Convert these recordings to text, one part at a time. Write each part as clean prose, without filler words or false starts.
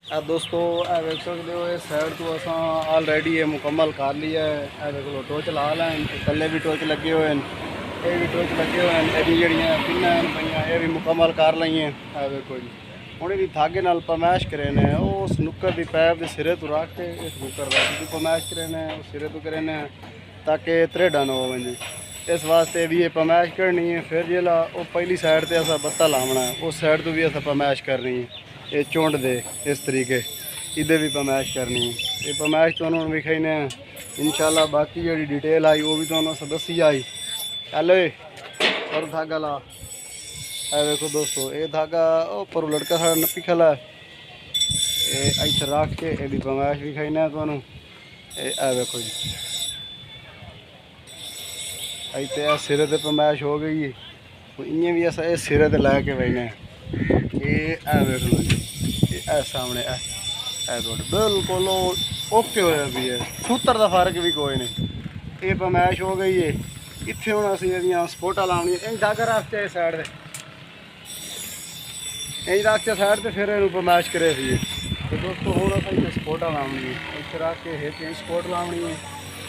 दोस्तों ए वेख सकते हो इस साइड तो असा ऑलरेडी ये मुकम्मल कर लिया है। ए देखो टोच ला लैन, थल्ले भी टोच लगे हुए हैं, ये भी टोच लगे हुए हैं। ये जड़ियाँ पिन्ना पईयां ये भी मुकम्मल कर ली हैं। ए देखो जी हूँ ये धागे नाल पमैश करे ने उस नुक्कर की पैप के सिरे तो रख के इस नुक्कर का पमैश करे ने सिरे तो करे ने ताकि त्रेडा न हो जी। इस वास्ते भी ये पमैश करनी है। फिर जिला वो पहली साइड से असा बत्ता लावना है, उस साइड तो भी असा पमैश करनी है। ये चुंड दे इस तरीके इधे भी पमैश करनी है। ये पमैश तो उन्होंने विखाई इंशाल्लाह। बाकी जी डिटेल आई वो भी तो उन्होंने दसी आई। चलो और धागा ला है देखो दोस्तों, ये धागा पर लड़का सारा नपी खला है। ये इतने रख के यदि पमैश विखाई तो देखो जी इतने सिरे ते पमैश हो गई है। इं भी अस सिरे ते लैके बहने ये वेख लो जी, ये सामने बिल्कुल ओके होया भी है, सूत्र का फर्क भी कोई नहीं। ये पमैश हो गई है। इतने हूँ असं सपोर्टा लानी धागा रख के साइड से यही रख के साइड से फिर इन पमैश करे सी। तो दोस्तों हूँ अस सपोर्टा लानी है, इतने रख के एक सपोर्ट लानी है,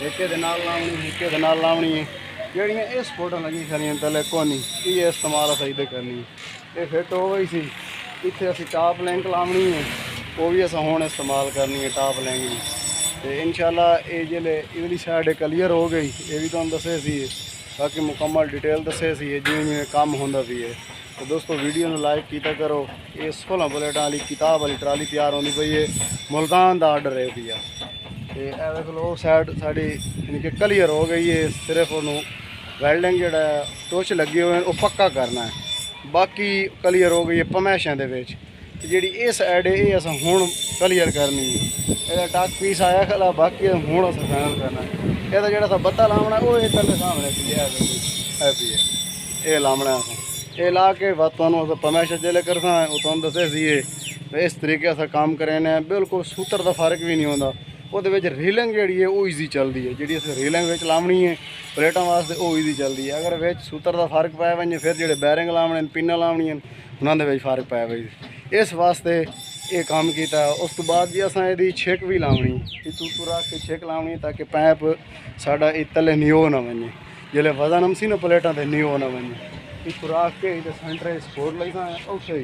एक लानी एक लानी है। जड़ियाँ ये सपोर्टा लगी खड़ियाँ तले कोनी ये इस्तेमाल सही तो करनी है। ये फिट हो गई सी। इतने असी टॉप लिंक लावनी है, वो भी असा हुण इस्तेमाल करनी है टॉप लिंक भी। तो इंशाल्लाह ये जिले इधरली साइड क्लीयर हो गई, ये भी तुहानूं दसे सी। बाकी मुकम्मल डिटेल दसे सी जिवें जिवें काम होंदा पई है। तो दोस्तों वीडियो में लाइक किया करो। ये 16 बुलेटां वाली किताब वाली ट्राली तैयार होंदी पई है, मुल्तान का आर्डर है पिया। तो देख लो साइड साड़ी यानी कि क्लीयर हो गई है। सिर्फ उन्होंने वैल्डिंग जोड़ा टोच लगे हुए हैं वो पक्का करना है। बाकी क्लीयर हो गई है पमैशों के जी। ये साइड है ये अस हूँ क्लीयर करनी है। यदा टक पीस आया खला बाकी हूँ अस फाइनल करना है। यदा जो बत्ता लावना वो ये थले सामने है ये लावना अस ये ला के बस तुम पमैश जिले करना वो तुम दसे सी। इस तरीके अस काम करें बिल्कुल सूत्र का फर्क भी नहीं आता। वो रीलिंग जी है वो ईजी चलती है, जी अस रीलिंग लावनी है प्लेटा वास्ते वो ईजी चलती है। अगर वे सूत्र का फर्क पाया वे फिर जो बैरिंग लाने पिना लावनिया उन्होंने फर्क पाया भाई। इस वास्ते ये काम किया। उस तो बाद जी असा यदि छिक भी लावनी तू रख के छिक लावनी ताकि पैप साडा तले नियो ना वे जिले वजन हमसी ना प्लेटा से नियो ना वे। इतू रख के सेंटर सपोर्ट लाइसा उसे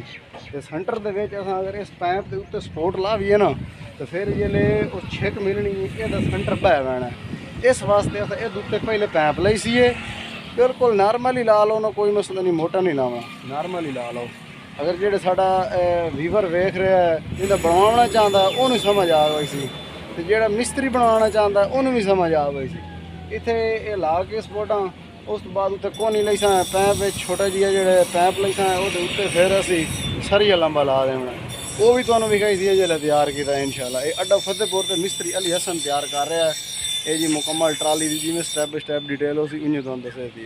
तो सेंटर के अगर इस पैप के उत्ते सपोर्ट ला भी है ना तो फिर जिले वो छिक मिलनी ये सेंटर बह पैना। इस वास्ते अस ये उत्ते पहले पैप लाई सी बिल्कुल नॉर्मल ही ला लो ना, कोई मसला नहीं, मोटा नहीं लावा, नॉर्मल ही ला लो। अगर जो साडा वीवर वेख रहा है जिन्हें बनवाना चाहता उन्होंने समझ आ गई सी, तो जो मिस्त्री बनवाना चाहता उन्होंने भी समझ आ गई सी। इतने ये ला के सपोर्टा उस तो बाद उत्ते कोनी लाइसा पैप छोटा जिहा जो पैप लाइसा वो फिर असी सरिया लंबा ला देना वो भी तुहानूं विखाई सी जिले तैयार किया इंशाल्लाह। ये अड्डा फतेहपुर से मिस्त्री अली हसन तैयार कर रहा है। ये जी मुकम्मल ट्राली की जिमें स्टैप बाय स्टैप डिटेल हो सी उन्हें तुहानूं दसे सी।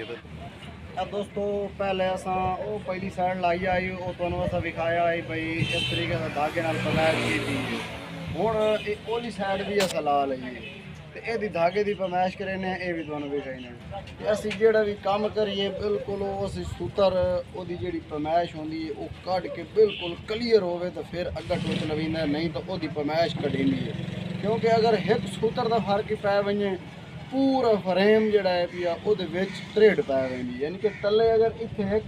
दोस्तों पहले असा वो पहली साइड लाई आई वो तुहानूं असा विखाया है भाई इस तरीके से धागे नाल पमैश की। हुण ओली साइड भी असा ला लईए तो ये धागे की पमैश करें ये भी तुहानूं विखाई। असी जोड़ा भी काम करिए बिल्कुल असी सूत्र वो जी पमैश होंदी है वो कढ़ के बिल्कुल क्लीयर होवे तो फिर अग्गा टोच लवींदा, नहीं तो वो पमैश कढ़ींदी है। क्योंकि अगर एक सूत्र का फर्क पै वे पूरा फ्रेम जोड़ा है पिया वो त्रेड पै वी, यानी कि तले अगर इतने 1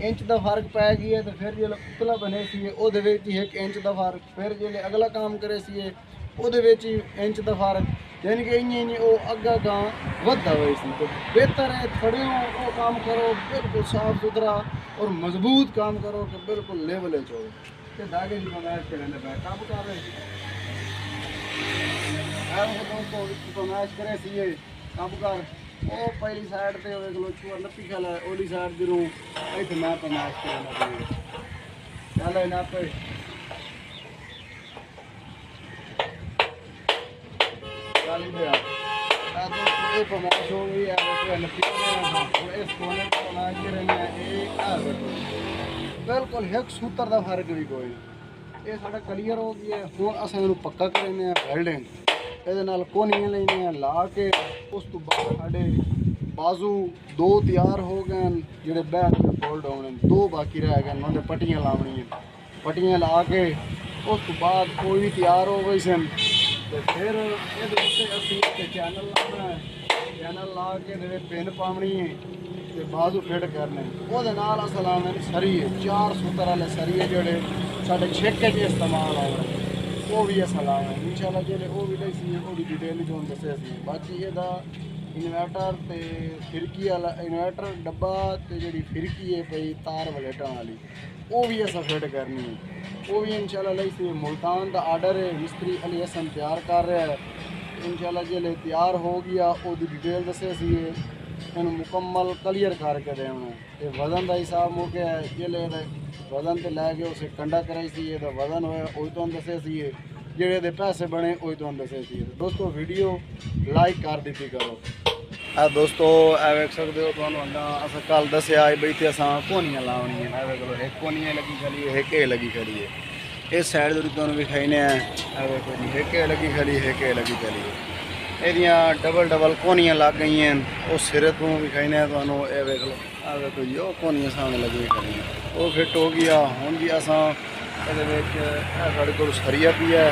इंच का फर्क पै गया तो फिर जो उतला बने सी वो 1 इंच का फर्क, फिर जो अगला काम करे सी वो 1 इंच का फर्क, यानी कि इं वो अग्गा गां वधदा हुए सी। तो बेहतर है थोड़े वो काम करो बिल्कुल साफ सुथरा और मजबूत काम करो कि बिल्कुल लेवल हो तो धागे की पमैश करें काम कर रहे पमैश करे सी काम कर वो पहली साइड पर देख लो छुआ नपी खल है ओली साइड जरूर इतने मैं पमैश करना चल नप ये पमैश हो गई इस कोने पमैश करें बिल्कुल एक सूत्र का फर्क भी कोई नहीं। ये साढ़ा क्लीयर हो गया है। हुण अस इहनूं पक्का करें वैल्डिंग ये कोनियां लेनियां ला के उस तो बाद साढ़े बाजू 2 तैयार हो गए जोड़े बैक फोल्ड होने 2 बाकी रह गए उन्हें पट्टियां लावनियां पट्टियां ला के ਉਸ ਤੋਂ ਬਾਅਦ ਕੋਈ ਵੀ ਤਿਆਰ ਹੋ ਗਈ ਸਨ ਤੇ ਫਿਰ ਇਹਦੇ ਉੱਤੇ ਅਸੀਂ ਇੱਕ ਚੈਨਲ ਲਾਉਣਾ ਹੈ। ਚੈਨਲ ਲਾ ਕੇ ਇਹਦੇ ਵਿੱਚ ਪਿੰਨ ਪਾਉਣੀ ਹੈ ਤੇ ਬਾਜ਼ੂ ਫਿੱਟ ਕਰਨੇ। ਉਹਦੇ ਨਾਲ ਅਸਲ ਆਵੇਂ ਸਰੀਏ 4 ਸੂਤਰ ਵਾਲੇ ਸਰੀਏ ਜਿਹੜੇ ਸਾਡੇ ਛੇਕੇ 'ਚ ਇਸਤੇਮਾਲ ਆਉਣੇ ਉਹ ਵੀ ਅਸਲ ਆਵੇਂ ਇਨਸ਼ਾਅੱਲਾ ਜਿਹੜੇ ਉਹ ਵੀ ਸੀ ਉਹਦੀ ਡਿਟੇਲ ਜੋ ਦੱਸਿਆ ਸੀ। ਬਾਕੀ ਇਹਦਾ ਇਨਵਰਟਰ ਤੇ ਫਿਰਕੀ ਵਾਲਾ ਇਨਵਰਟਰ ਡੱਬਾ ਤੇ ਜਿਹੜੀ ਫਿਰਕੀ ਹੈ ਪਈ ਤਾਰ ਵਲੇਟਾਂ ਵਾਲੀ ਉਹ ਵੀ ਅਸਾਂ ਫਿੱਟ ਕਰਨੀ ਹੈ। ਉਹ ਵੀ ਇਨਸ਼ਾਅੱਲਾ ਲਈ ਸੀ ਮੁਲਤਾਨ ਦਾ ਆਰਡਰ ਹੈ। ਮਿਸਤਰੀ ਅਲੀ ਹਸਨ ਤਿਆਰ ਕਰ ਰਿਹਾ ਹੈ। ਇਨਸ਼ਾਅੱਲਾ ਜਿਹੜੇ ਤਿਆਰ ਹੋ ਗਿਆ ਉਹਦੀ ਡਿਟੇਲ ਦੱਸਿਆ ਸੀ ਇਹਨੂੰ ਮੁਕੰਮਲ ਕਲੀਅਰ ਕਰਕੇ ਦੇਣਾ ਤੇ ਵਜ਼ਨ ਦਾ ਹਿਸਾਬ ਮੁੱਕਿਆ ਜਿਹੜੇ ਵਜ਼ਨ ਤੇ ਲੈ ਕੇ ਉਸੇ ਕੰਡਾ ਕਰਾਈ ਸੀ ਇਹਦਾ ਵਜ਼ਨ ਹੋਇਆ ਉਹ ਤੁਹਾਨੂੰ ਦੱਸਿਆ ਸੀ ਜਿਹੜੇ ਦੇ ਪੈਸੇ ਬਣੇ ਉਹ ਤੁਹਾਨੂੰ ਦੱਸਿਆ ਸੀ। ਦੋਸਤੋ ਵੀਡੀਓ ਲਾਈਕ ਕਰ ਦਿੱਤੀ ਕਰੋ। ਆ ਦੋਸਤੋ ਇਹ ਵੇਖ ਸਕਦੇ ਹੋ ਤੁਹਾਨੂੰ ਅੱਗਾ ਅਸਾਂ ਕੱਲ ਦੱਸਿਆ ਬਈ ਤੇ ਅਸਾਂ ਕੋਨੀਆਂ ਲਾਉਣੀਆਂ ਇਹ ਵੇਖ ਲਓ ਇੱਕ ਕੋਨੀਆਂ ਲੱਗੀ ਖੜੀ ਹੈ ਇੱਕ ਇਹ ਲੱਗੀ ਖੜੀ ਹੈ। ਇਸ ਸਾਈਡ ਤੋਂ ਤੁਹਾਨੂੰ ਵਿਖਾਈਨੇ ਆ ਇਹ ਵੇਖੋ ਜੀ ਇੱਕ ਇਹ ਲੱਗੀ ਖੜੀ ਹੈ ਇੱਕ ਇਹ ਲੱਗੀ ਖੜੀ ਹੈ। ਇਹਦੀਆਂ ਡਬਲ ਕੋਨੀਆਂ ਲੱਗ ਗਈਆਂ ਉਹ ਸਿਰੇ ਤੋਂ ਵਿਖਾਈਨੇ ਆ ਤੁਹਾਨੂੰ ਇਹ ਵੇਖ ਲਓ ਆ ਵੇਖੋ ਜੀ ਉਹ ਕੋਨੀਆਂ ਸਾਹਮਣੇ ਲੱਗੀ ਖੜੀਆਂ ਉਹ ਫਿੱਟ ਹੋ ਗਿਆ। ਹੁਣ ਜੀ ਅਸਾਂ ਇਹਦੇ ਵਿੱਚ ਇਹ ਸਾਡੇ ਕੋਲ ਸਰੀਆ ਵੀ ਹੈ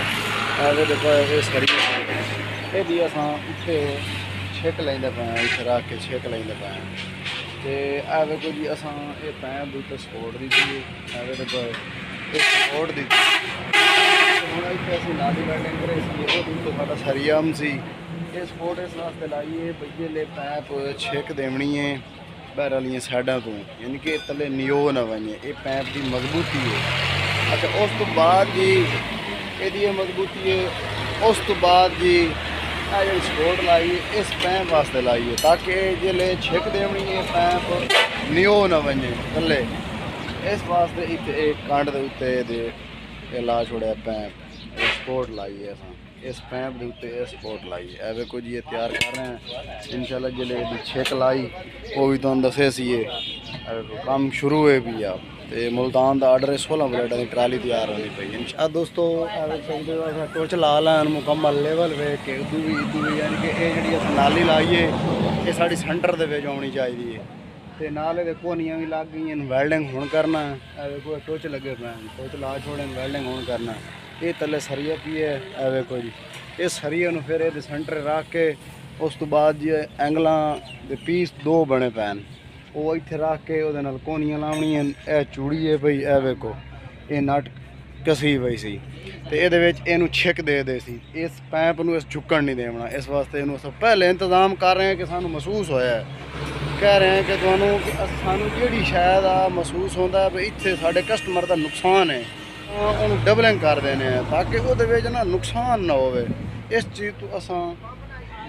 ਇਹਦੇ ਦੇਖੋ ਇਹ ਸਰੀਆ ਇਹਦੀ ਅਸਾਂ ਇੱਥੇ ਛਿੱਕ ਲੈਂਦੇ ਪਏ ਇੱਥੇ ਰੱਖ ਕੇ ਛਿੱਕ ਲੈਂਦੇ ਪਏ ਤੇ ਇਹ ਵੇਖੋ ਜੀ ਅਸਾਂ ਇਹ ਪੈਪ ਦੇ ਉੱਤੇ ਸਪੋਰਟ ਦਿੱਤੀ ਇਹਦੇ ਦੇਖੋ ਇਹ ਸਪੋਰਟ ਦਿੱਤੀ। ਹੁਣ ਇੱਥੇ ਅਸੀਂ ਨਾਲੀ ਵੈਲਡਿੰਗ ਕਰੇ ਸੀ ਉਹਦੇ ਉੱਤੇ ਸਾਡਾ ਸਰੀਆਮ ਸੀ ਇਹ ਸਪੋਰਟ ਇਸ ਵਾਸਤੇ ਲਾਈਏ ਬਈਏ ਲੈ ਪੈਪ ਛਿੱਕ ਦੇਵਣੀ ਹੈ ਬਾਹਰ ਵਾਲੀਆਂ ਸਾਈਡਾਂ ਤੋਂ ਯਾਨੀ ਕਿ ਥੱਲੇ ਨਿਓ ਨਾ ਵਣੇ ਇਹ ਪੈਪ ਦੀ ਮਜ਼ਬੂਤੀ ਹੈ। ਅੱਛਾ ਉਸ ਤੋਂ ਬਾਅਦ ਜੀ ਇਹਦੀ ਮਜ਼ਬੂਤੀ ਹੈ ਉਸ ਤੋਂ ਬਾਅਦ ਜੀ ਇਹ ਜਿਹੜੀ ਸਪੋਰਟ ਲਾਈ ਇਸ ਪੈਪ ਵਾਸਤੇ ਲਾਈ ਹੈ ਤਾਂ ਕਿ ਜਿਹੜੇ ਛਿੱਕ ਦੇਵਣੀ ਹੈ ਪੈਪ ਨਿਓ ਨਾ ਵਣੇ ਥੱਲੇ ਇਸ ਵਾਸਤੇ ਇੱਥੇ ਇਹ ਕੰਡ ਦੇ ਉੱਤੇ ਇਹਦੇ ਇਹ ਲਾ ਛੋੜਿਆ ਪੈਪ ਇਹ ਸਪੋਰਟ ਲਾਈ ਹੈ ਅਸਾਂ ਇਸ ਪੈਪ ਦੇ ਉੱਤੇ ਇਹ ਸਪੋਰਟ ਲਾਈ ਹੈ। ਇਹ ਵੇਖੋ ਜੀ ਇਹ ਤਿਆਰ ਕਰ ਰਹੇ ਹਾਂ ਇਨਸ਼ਾਅੱਲਾ ਜਿਹੜੇ ਇਹਦੀ ਛਿੱਕ ਲਾਈ ਉਹ ਵੀ ਤੁਹਾਨੂੰ ਦੱਸਿਆ ਸੀ ਇਹ ਵੇਖੋ ਕੰਮ ਸ਼ੁਰੂ ਹੋਏ ਵੀ ਆ ਤੇ ਮੁਲਤਾਨ ਦਾ ਆਰਡਰ 16 ਪਲੇਟਾਂ ਦੀ ਟਰਾਲੀ ਤਿਆਰ ਹੋਣੀ ਪਈ ਇਨਸ਼ਾਅੱਲਾ। ਦੋਸਤੋ ਇਹ ਵੇਖ ਸਕਦੇ ਹੋ ਅਸਾਂ ਟੋਚ ਲਾ ਲੈਣ ਮੁਕੰਮਲ ਲੈਵਲ ਵੇਖ ਕੇ ਉਦੋਂ ਵੀ ਯਾਨੀ ਕਿ ਇਹ ਜਿਹੜੀ ਅਸੀਂ ਨਾਲੀ ਲਾਈਏ ਇਹ ਸਾਡੀ ਸੈਂਟਰ ਦੇ ਵਿੱਚ ਆਉਣੀ ਚਾਹੀਦੀ ਹੈ ਤੇ ਨਾਲ ਇਹਦੇ ਕੋਨੀਆਂ ਵੀ ਲੱਗ ਗਈਆਂ ਵੈਲਡਿੰਗ ਹੁਣ ਕਰਨਾ ਇਹ ਵੇਖੋ ਟੋਚ ਲੱਗੇ ਪਏ ਟੋਚ ਲਾ ਛੋੜੇ ਵੈਲਡਿੰਗ ਹੁਣ ਕਰਨਾ ਇਹ ਥੱਲੇ ਸਰੀਆ ਪੀ ਹੈ ਇਹ ਵੇਖੋ ਜੀ ਇਹ ਸਰੀਆ ਨੂੰ ਫਿਰ ਇਹਦੇ ਸੈਂਟਰ ਰੱਖ ਕੇ ਉਸ ਤੋਂ ਬਾਅਦ ਜੀ ਐਂਗਲਾਂ ਦੇ ਪੀਸ ਦੋ ਬਣੇ ਪੈਣ ਉਹ ਇੱਥੇ ਰੱਖ ਕੇ ਉਹਦੇ ਨਾਲ ਕੋਨੀਆਂ ਲਾਉਣੀਆਂ। ਇਹ ਚੂੜੀ ਹੈ ਭਈ ਇਹ ਵੇਖੋ ਇਹ ਨਟ ਕਸੀ ਪਈ ਸੀ ਤੇ ਇਹਦੇ ਵਿੱਚ ਇਹਨੂੰ ਛਿੱਕ ਦੇ ਸੀ ਇਸ ਪੈਪ ਨੂੰ ਇਸ ਝੁਕਣ ਨਹੀਂ ਦੇਣਾ ਇਸ ਵਾਸਤੇ ਇਹਨੂੰ ਅਸੀਂ ਪਹਿਲੇ ਇੰਤਜ਼ਾਮ ਕਰ ਰਹੇ ਹਾਂ ਕਿ ਸਾਨੂੰ ਮਹਿਸੂਸ ਹੋਇਆ ਕਹਿ ਰਹੇ ਹਾਂ ਕਿ ਤੁਹਾਨੂੰ ਕਿ ਸਾਨੂੰ ਜਿਹੜੀ ਸ਼ਾਇਦ ਆ ਮਹਿਸੂਸ ਹੁੰਦਾ ਵੀ ਇੱਥੇ ਸਾਡੇ ਕਸਟਮਰ ਦਾ ਨੁਕਸਾਨ ਹੈ ਉਹਨੂੰ ਡਬਲਿੰਗ ਕਰ ਦੇਣੇ ਆ ਤਾਂ ਕਿ ਉਹਦੇ ਵਿੱਚ ਨਾ ਨੁਕਸਾਨ ਨਾ ਹੋਵੇ। ਇਸ ਚੀਜ਼ ਤੋਂ ਅਸਾਂ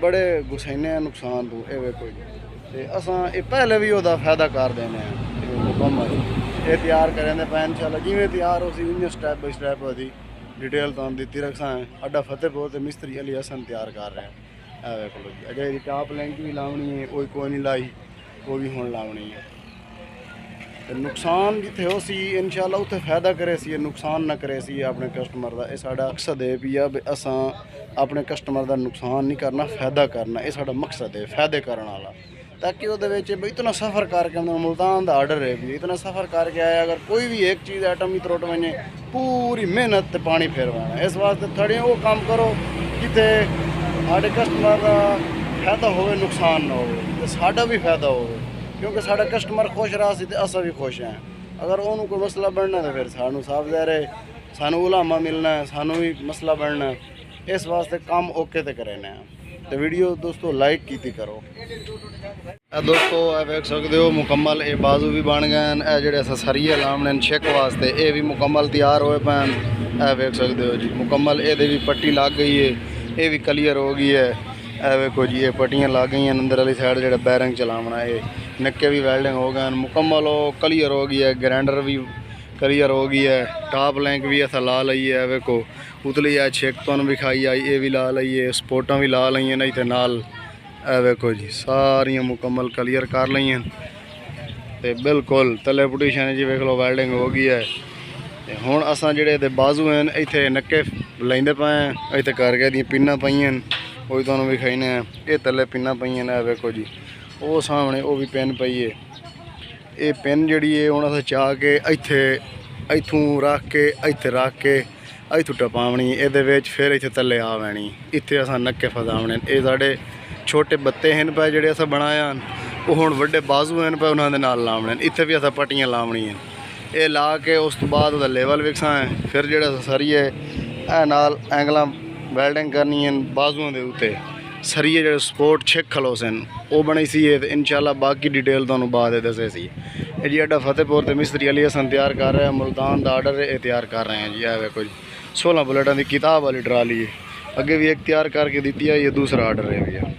ਬੜੇ ਗੁੱਸੈਨੇ ਆ ਨੁਕਸਾਨ ਤੋਂ ਇਹ ਵੇਖੋ ਜੀ ਤੇ ਅਸਾਂ ਇਹ ਪਹਿਲੇ ਵੀ ਉਹਦਾ ਫਾਇਦਾ ਕਰ ਦੇਣੇ ਆ ਮੁਕੰਮਲ ਇਹ ਤਿਆਰ ਕਰਾਂਦੇ ਪਏ ਇਨਸ਼ਾਅੱਲਾ ਜਿਵੇਂ ਤਿਆਰ ਹੋ ਸੀ ਉਵੇਂ ਸਟੈਪ ਬਾਈ ਸਟੈਪ ਉਹਦੀ ਡਿਟੇਲ ਤੁਹਾਨੂੰ ਦਿੱਤੀ ਰੱਖਾਂ। ਸਾਡਾ ਫਤਿਹਪੁਰ ਤੇ ਮਿਸਤਰੀ ਅਲੀ ਹਸਨ ਤਿਆਰ ਕਰ ਰਿਹਾ ਇਹ ਵੇਖ ਲਓ ਜੀ। ਅਜੇ ਇਹਦੀ ਟਾਪ ਲੈਂਕ ਵੀ ਲਾਉਣੀ ਹੈ ਕੋਈ ਨਹੀਂ ਲਾਈ ਉਹ ਵੀ ਹੁਣ ਲਾਉਣੀ ਹੈ ਤੇ ਨੁਕਸਾਨ ਜਿੱਥੇ ਹੋ ਸੀ ਇਨਸ਼ਾਅੱਲਾ ਉੱਥੇ ਫਾਇਦਾ ਕਰੇ ਸੀ ਨੁਕਸਾਨ ਨਾ ਕਰੇ ਸੀ ਆਪਣੇ ਕਸਟਮਰ ਦਾ। ਇਹ ਸਾਡਾ ਮਕਸਦ ਹੈ ਵੀ ਆ ਅਸਾਂ ਆਪਣੇ ਕਸਟਮਰ ਦਾ ਨੁਕਸਾਨ ਨਹੀਂ ਕਰਨਾ ਫਾਇਦਾ ਕਰਨਾ ਇਹ ਸਾਡਾ ਮਕਸਦ ਹੈ ਫਾਇਦੇ ਕਰਨ ਵਾਲਾ ਤਾਂ ਕਿ ਉਹਦੇ ਵਿੱਚ ਵੀ ਇਤਨਾ ਸਫ਼ਰ ਕਰਕੇ ਮੁਲਤਾਨ ਦਾ ਆਰਡਰ ਹੈ ਵੀ ਇਤਨਾ ਸਫ਼ਰ ਕਰਕੇ ਆਇਆ ਅਗਰ ਕੋਈ ਵੀ ਇੱਕ ਚੀਜ਼ ਆਈਟਮ ਵੀ ਤਰੁੱਟ ਵਣੇ ਪੂਰੀ ਮਿਹਨਤ ਤੇ ਪਾਣੀ ਫੇਰਵਾਣਾ ਇਸ ਵਾਸਤੇ ਥੋੜੇ ਉਹ ਕੰਮ ਕਰੋ ਜਿੱਥੇ ਸਾਡੇ ਕਸਟਮਰ ਦਾ ਫਾਇਦਾ ਹੋਵੇ ਨੁਕਸਾਨ ਨਾ ਹੋਵੇ ਤੇ ਸਾਡਾ ਵੀ ਫਾਇਦਾ ਹੋਵੇ ਕਿਉਂਕਿ ਸਾਡਾ ਕਸਟਮਰ ਖੁਸ਼ ਰਹਾ ਸੀ ਤੇ ਅਸਾਂ ਵੀ ਖੁਸ਼ ਹਾਂ। ਅਗਰ ਉਹਨੂੰ ਕੋਈ ਮਸਲਾ ਬਣਨਾ ਤਾਂ ਫਿਰ ਸਾਨੂੰ ਸਾਫ ਜ਼ਾਹਿਰ ਸਾਨੂੰ ਉਲਾਮਾ ਮਿਲਣਾ ਸਾਨੂੰ ਵੀ ਮਸਲਾ ਬਣਨਾ ਇਸ ਵਾਸਤੇ ਕੰਮ ਓਕੇ ਤੇ ਕਰਾਣੇ ਆ ਤੇ ਵੀਡੀਓ ਦੋਸਤੋ ਲਾਈਕ ਕੀਤੀ ਕਰੋ। ਦੋਸਤੋ ਇਹ ਵੇਖ ਸਕਦੇ ਹੋ ਮੁਕੰਮਲ ਇਹ ਬਾਜ਼ੂ ਵੀ ਬਣ ਗਏ ਇਹ ਜਿਹੜੇ ਅਸਾਂ ਸਰੀਏ ਲਾਉਣੇ ਛਿੱਕ ਵਾਸਤੇ ਇਹ ਵੀ ਮੁਕੰਮਲ ਤਿਆਰ ਹੋਏ ਪੈਣ ਇਹ ਵੇਖ ਸਕਦੇ ਹੋ ਜੀ ਮੁਕੰਮਲ ਇਹਦੇ ਵੀ ਪੱਟੀ ਲੱਗ ਗਈ ਹੈ ਇਹ ਵੀ ਕਲੀਅਰ ਹੋ ਗਈ ਹੈ ਇਹ ਵੇਖੋ ਜੀ ਇਹ ਪੱਟੀਆਂ ਲੱਗ ਗਈਆਂ ਅੰਦਰ ਵਾਲੀ ਸਾਈਡ ਜਿਹੜਾ ਬੈਰਿੰਗ ਚਲਾਉਣਾ ਇਹ ਨੱਕੇ ਵੀ ਵੈਲਡਿੰਗ ਹੋ ਗਏ ਮੁਕੰਮਲ ਉਹ ਕਲੀਅਰ ਹੋ ਗਈ ਹੈ ਗ੍ਰੈਂਡਰ ਵੀ ਕਲੀਅਰ ਹੋ ਗਈ ਹੈ ਟਾਪ ਲੈਂਕ ਵੀ ਅਸਾਂ ਲਾ ਲਈ ਹੈ ਵੇਖੋ ਉਤਲੀ ਆ ਛਿੱਕ ਤੁਹਾਨੂੰ ਵਿਖਾਈ ਆਈ ਇਹ ਵੀ ਲਾ ਲਈਏ ਸਪੋਰਟਾਂ ਵੀ ਲਾ ਲਈਆਂ ਨਹੀਂ ਤੇ ਨਾਲ ਇਹ ਵੇਖੋ ਜੀ ਸਾਰੀਆਂ ਮੁਕੰਮਲ ਕਲੀਅਰ ਕਰ ਲਈਆਂ ਤੇ ਬਿਲਕੁਲ ਥੱਲੇ ਪੁਟੀਸ਼ਨ ਜੀ ਵੇਖ ਲਓ ਵੈਲਡਿੰਗ ਹੋ ਗਈ ਹੈ ਤੇ ਹੁਣ ਅਸਾਂ ਜਿਹੜੇ ਇਹਦੇ ਬਾਜ਼ੂ ਹਨ ਇੱਥੇ ਨੱਕੇ ਲੈਂਦੇ ਪਏ ਇੱਥੇ ਕਰਕੇ ਦੀਆਂ ਪਿੰਨਾਂ ਪਈਆਂ ਉਹ ਵੀ ਤੁਹਾਨੂੰ ਵਿਖਾਈਨੇ ਇਹ ਥੱਲੇ ਪਿੰਨਾਂ ਪਈਆਂ ਨੇ ਵੇਖੋ ਜੀ ਉਹ ਸਾਹਮਣੇ ਉਹ ਵੀ ਪਿੰਨ ਪਈ ਹੈ ਇਹ ਪਿੰਨ ਜਿਹੜੀ ਹੈ ਹੁਣ ਅਸੀਂ ਚਾਹ ਕੇ ਇੱਥੇ ਇੱਥੋਂ ਰੱਖ ਕੇ ਇੱਥੇ ਰੱਖ ਕੇ ਇੱਥੋਂ ਟਪਾਵਣੀ ਇਹਦੇ ਵਿੱਚ ਫਿਰ ਇੱਥੇ ਥੱਲੇ ਆ ਵੈਣੀ ਇੱਥੇ ਅਸਾਂ ਨੱਕੇ ਫਸਾਉਣੇ ਇਹ ਸਾਡੇ ਛੋਟੇ ਬੱਤੇ ਹਨ ਪਏ ਜਿਹੜੇ ਅਸਾਂ ਬਣਾਇਆ ਉਹ ਹੁਣ ਵੱਡੇ ਬਾਜ਼ੂ ਹਨ ਪਏ ਉਹਨਾਂ ਦੇ ਨਾਲ ਲਾਉਣੇ ਇੱਥੇ ਵੀ ਅਸਾਂ ਪੱਟੀਆਂ ਲਾਉਣੀਆਂ ਇਹ ਲਾ ਕੇ ਉਸ ਤੋਂ ਬਾਅਦ ਉਹਦਾ ਲੈਵਲ ਵਿਕਸਾਂ ਫਿਰ ਜਿਹੜਾ ਸਰੀਏ ਇਹ ਨਾਲ ਐਂਗਲਾਂ ਵੈਲਡਿੰਗ ਕਰਨੀ ਹੈ ਬਾਜ਼ੂਆਂ ਦੇ ਉੱਤੇ ਸਰੀਏ ਜਿਹੜੇ ਸਪੋਰਟ ਛਿੱਕ ਖਲੋ ਸਨ ਉਹ ਬਣੀ ਸੀ ਤੇ ਇਨਸ਼ਾਅੱਲਾ ਬਾਕੀ ਡਿਟੇਲ ਤੁਹਾਨੂੰ ਬਾਅਦ ਦੱਸੇ ਸੀ ਇਹ ਜੀ ਅੱਡਾ ਫਤਿਹਪੁਰ ਤੇ ਮਿਸਤਰੀ ਅਲੀ ਹਸਨ ਤਿਆਰ ਕਰ ਰਿਹਾ ਮੁਲਤਾਨ ਦਾ ਆਰਡਰ ਇਹ ਤਿਆਰ ਕਰ ਰਹੇ हैं जी ਇਹ ਵੇਖੋ 16 ਬੁਲੇਟਾਂ ਦੀ ਕਿਤਾਬ ਵਾਲੀ ਟਰਾਲੀ ਹੈ ਅੱਗੇ ਵੀ ਇੱਕ ਤਿਆਰ ਕਰਕੇ ਦਿੱਤੀ ਹੈ ਇਹ ਦੂਸਰਾ ਆਰਡਰ ਹੈ भैया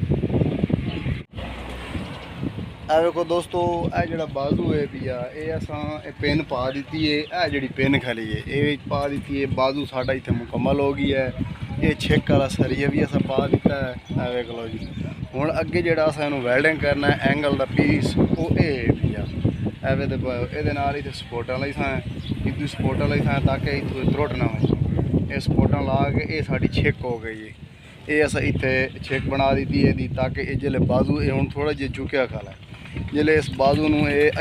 ਇਹ ਵੇਖੋ ਦੋਸਤੋ ਇਹ ਜਿਹੜਾ ਬਾਜ਼ੂ ਹੈ ਭਈਆ ਇਹ ਅਸਾਂ ਇਹ ਪਿੰਨ ਪਾ ਦਿੱਤੀ ਹੈ ਇਹ ਜਿਹੜੀ ਪਿੰਨ ਖਾਲੀ ਹੈ ਇਹ ਵਿੱਚ ਪਾ ਦਿੱਤੀ ਹੈ ਬਾਜ਼ੂ ਸਾਡਾ ਇੱਥੇ ਮੁਕੰਮਲ ਹੋ ਗਈ ਹੈ ਇਹ ਛਿੱਕ ਵਾਲਾ ਸਰੀਆ ਵੀ ਅਸਾਂ ਪਾ ਦਿੱਤਾ ਹੈ ਇਹ ਵੇਖ ਲਓ ਜੀ ਹੁਣ ਅੱਗੇ ਜਿਹੜਾ ਅਸਾਂ ਇਹਨੂੰ ਵੈਲਡਿੰਗ ਕਰਨਾ ਹੈ ਐਂਗਲ ਦਾ ਪੀਸ ਉਹ ਇਹ ਭਈਆ ਐਵੇਂ ਤੇ ਇਹਦੇ ਨਾਲ ਇੱਥੇ ਸਪੋਰਟਾਂ ਲਈ ਥਾਂ ਇੱਥੇ ਸਪੋਰਟਾਂ ਲਈ ਥਾਂ ਤਾਂ ਕਿ ਇੱਥੋਂ ਤਰੁੱਟ ਨਾ ਹੋਵੇ ਇਹ ਸਪੋਰਟਾਂ ਲਾ ਕੇ ਇਹ ਸਾਡੀ ਛਿੱਕ ਹੋ ਗਈ ਹੈ ਇਹ ਅਸਾਂ ਇੱਥੇ ਛਿੱਕ ਬਣਾ ਦਿੱਤੀ ਇਹਦੀ ਤਾਂ ਕਿ ਇਹ ਜਿਹੜੇ ਬਾਜ਼ੂ ਇਹ ਹੁਣ ਥੋੜਾ ਜਿਹਾ ਝੁਕਿਆ ਖਾਲਾ ਜਿਹੜੇ ਇਸ ਬਾਜ਼ੂ ਨੂੰ ਇਹ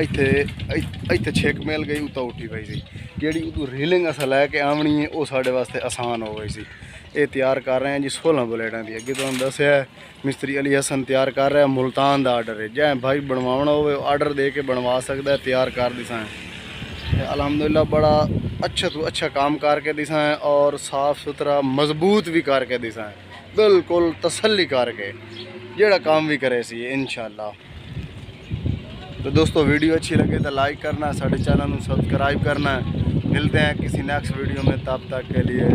ਇੱਥੇ ਛਿੱਕ ਮਿਲ ਗਈ ਉਤੋਂ ਉੱਠੀ ਪਈ ਸੀ ਜਿਹੜੀ ਉਹਦੀ ਰੀਲਿੰਗ ਅਸਾਂ ਲੈ ਕੇ ਆਵਣੀ ਹੈ ਉਹ ਸਾਡੇ ਵਾਸਤੇ ਆਸਾਨ ਹੋ ਗਈ ਸੀ ਇਹ ਤਿਆਰ ਕਰ ਰਹੇ ਹਾਂ ਜੀ 16 ਬੁਲੇਟਾਂ ਦੀ ਅੱਗੇ ਤੁਹਾਨੂੰ ਦੱਸਿਆ ਮਿਸਤਰੀ ਅਲੀ ਹਸਨ ਤਿਆਰ ਕਰ ਰਿਹਾ ਮੁਲਤਾਨ ਦਾ ਆਰਡਰ ਹੈ ਜੇ ਭਾਈ ਬਣਵਾਉਣਾ ਹੋਵੇ ਆਰਡਰ ਦੇ ਕੇ ਬਣਵਾ ਸਕਦਾ ਤਿਆਰ ਕਰ ਦਿਸਾਂ अल्हम्दुलिल्लाह बड़ा अच्छा तो अच्छा काम करके दिसा है और साफ़ सुथरा मजबूत भी करके दिसा है बिल्कुल तसल्ली करके जेड़ा काम भी करे सी इंशाअल्लाह। तो दोस्तों वीडियो अच्छी लगे तो लाइक करना साढ़े चैनल को सब्सक्राइब करना। मिलते हैं किसी नेक्स्ट वीडियो में, तब तक के लिए